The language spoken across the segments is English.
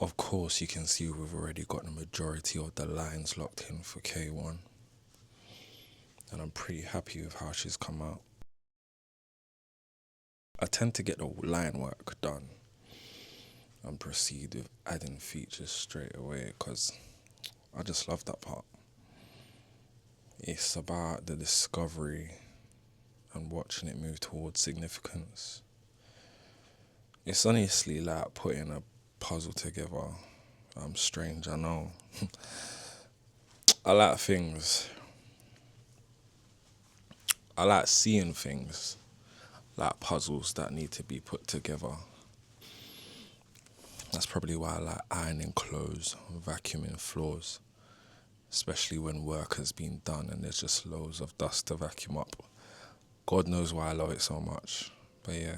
Of course, you can see we've already got the majority of the lines locked in for K1, and I'm pretty happy with how she's come out. I tend to get the line work done and proceed with adding features straight away because I just love that part. It's about the discovery and watching it move towards significance. It's honestly like putting a puzzle together. I'm strange, I know. I like things. I like seeing things like puzzles that need to be put together. That's probably why I like ironing clothes, vacuuming floors, especially when work has been done and there's just loads of dust to vacuum up. God knows why I love it so much. But yeah.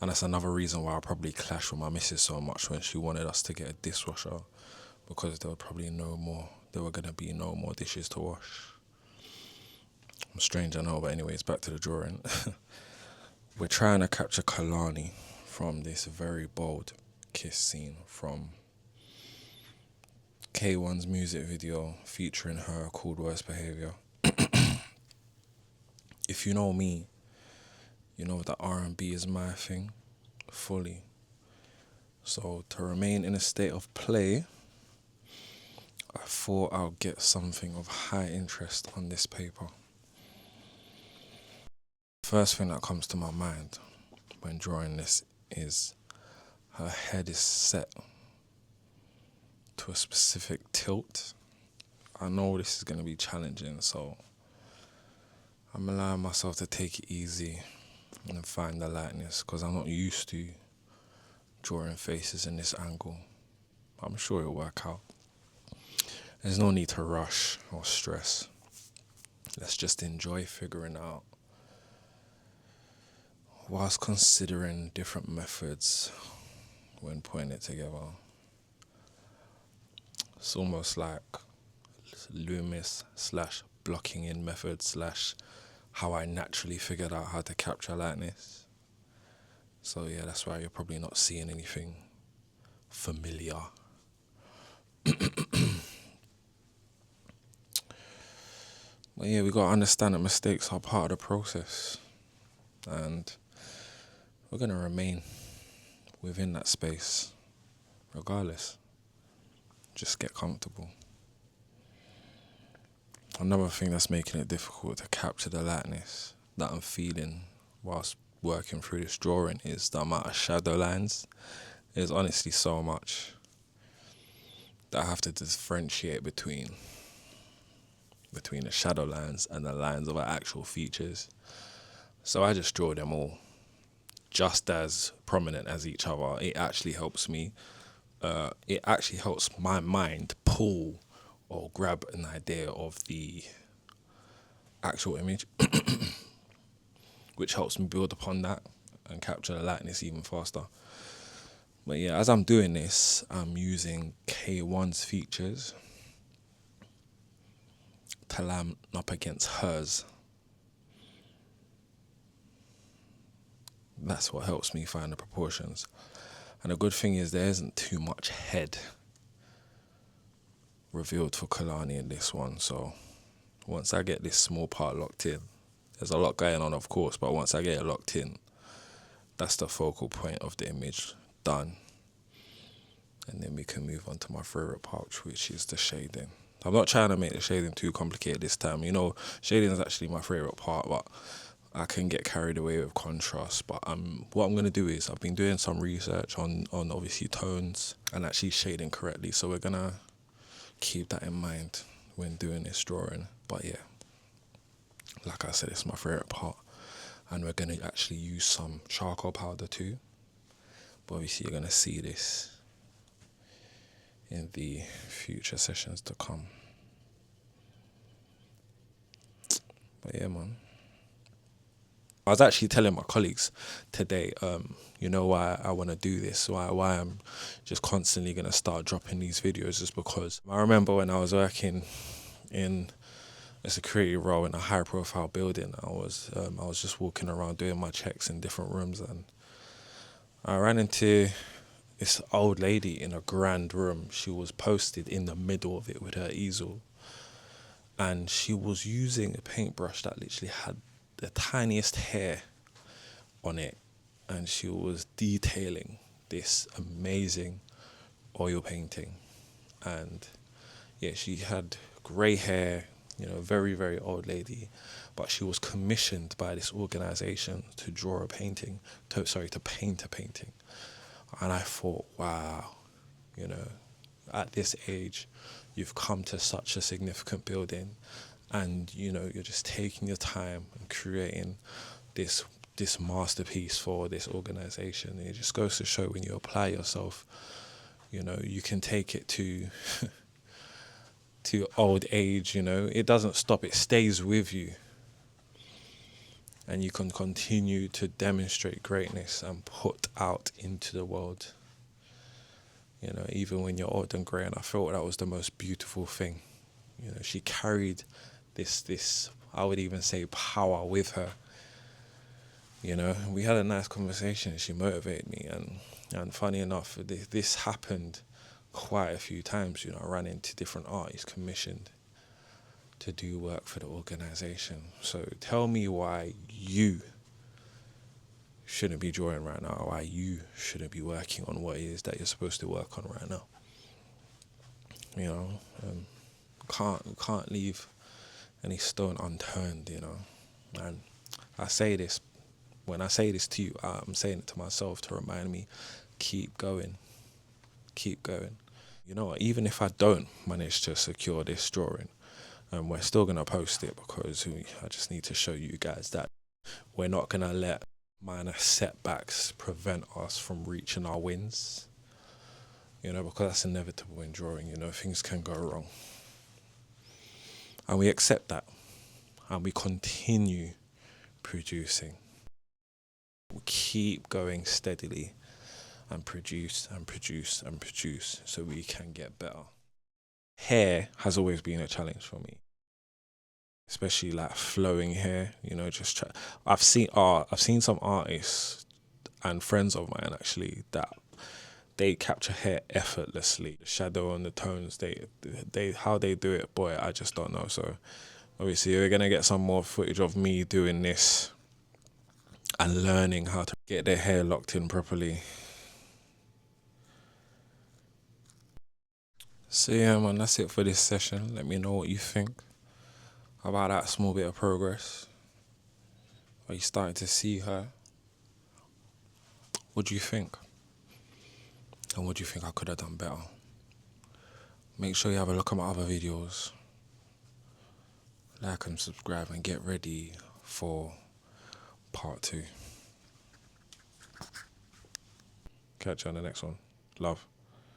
And that's another reason why I probably clashed with my missus so much when she wanted us to get a dishwasher, because there were gonna be no more dishes to wash. I'm strange, I know, but anyways, back to the drawing. We're trying to capture Kalani from this very bold kiss scene from K1's music video featuring her called Worst Behaviour. If you know me, you know that R&B is my thing, fully. So to remain in a state of play, I thought I'll get something of high interest on this paper. First thing that comes to my mind when drawing this is her head is set to a specific tilt. I know this is going to be challenging, so I'm allowing myself to take it easy and find the lightness because I'm not used to drawing faces in this angle. I'm sure it'll work out. There's no need to rush or stress. Let's just enjoy figuring out whilst considering different methods when putting it together. It's almost like Loomis / blocking in method / how I naturally figured out how to capture lightness. So yeah, that's why you're probably not seeing anything familiar. But yeah, we gotta understand that mistakes are part of the process, and we're gonna remain within that space regardless. Just get comfortable. Another thing that's making it difficult to capture the lightness that I'm feeling whilst working through this drawing is the amount of shadow lines. There's honestly so much that I have to differentiate between the shadow lines and the lines of our actual features. So I just draw them all just as prominent as each other. It actually helps me. It actually helps my mind pull or grab an idea of the actual image, which helps me build upon that and capture the lightness even faster. But yeah, as I'm doing this, I'm using K1's features to line up against hers. That's what helps me find the proportions. And the good thing is there isn't too much head revealed for Kalani in this one. So once I get this small part locked in, there's a lot going on, of course, but once I get it locked in, that's the focal point of the image done. And then we can move on to my favorite part, which is the shading. I'm not trying to make the shading too complicated this time. You know, shading is actually my favorite part, but I can get carried away with contrast. But what I'm going to do is I've been doing some research on obviously tones and actually shading correctly. So we're going to keep that in mind when doing this drawing. But yeah, like I said, it's my favorite part. And we're going to actually use some charcoal powder too. But obviously you're going to see this in the future sessions to come. But yeah, man. I was actually telling my colleagues today, you know why I want to do this, why I'm just constantly going to start dropping these videos, is because I remember when I was working in a security role in a high profile building, I was just walking around doing my checks in different rooms, and I ran into this old lady in a grand room. She was posted in the middle of it with her easel, and she was using a paintbrush that literally had the tiniest hair on it, and she was detailing this amazing oil painting. And yeah, she had grey hair, very, very old lady, but she was commissioned by this organization to draw a painting, to paint a painting. And I thought, wow, at this age, you've come to such a significant building, and you're just taking your time and creating this masterpiece for this organization. And it just goes to show, when you apply yourself, you can take it to to old age. It doesn't stop, it stays with you, and you can continue to demonstrate greatness and put out into the world, even when you're old and grey. And I felt that was the most beautiful thing. She carried this I would even say power with her. We had a nice conversation. She motivated me, and funny enough, this happened quite a few times. I ran into different artists commissioned to do work for the organization. So tell me why you shouldn't be drawing right now, why you shouldn't be working on what it is that you're supposed to work on right now. Can't leave any stone unturned. And I say this, when I say this to you, I'm saying it to myself to remind me, keep going. Even if I don't manage to secure this drawing, we're still going to post it, because I just need to show you guys that we're not going to let minor setbacks prevent us from reaching our wins, because that's inevitable in drawing. Things can go wrong. And we accept that, and we continue producing. We keep going steadily and produce and produce and produce so we can get better. Hair has always been a challenge for me, especially like flowing hair. I've seen some artists and friends of mine actually that they capture hair effortlessly. The shadow and the tones, they how they do it, boy, I just don't know. So obviously we're gonna get some more footage of me doing this and learning how to get their hair locked in properly. So yeah, man, that's it for this session. Let me know what you think about that small bit of progress. Are you starting to see her? What do you think? And what do you think I could have done better? Make sure you have a look at my other videos. Like and subscribe, and get ready for part 2. Catch you on the next one. Love.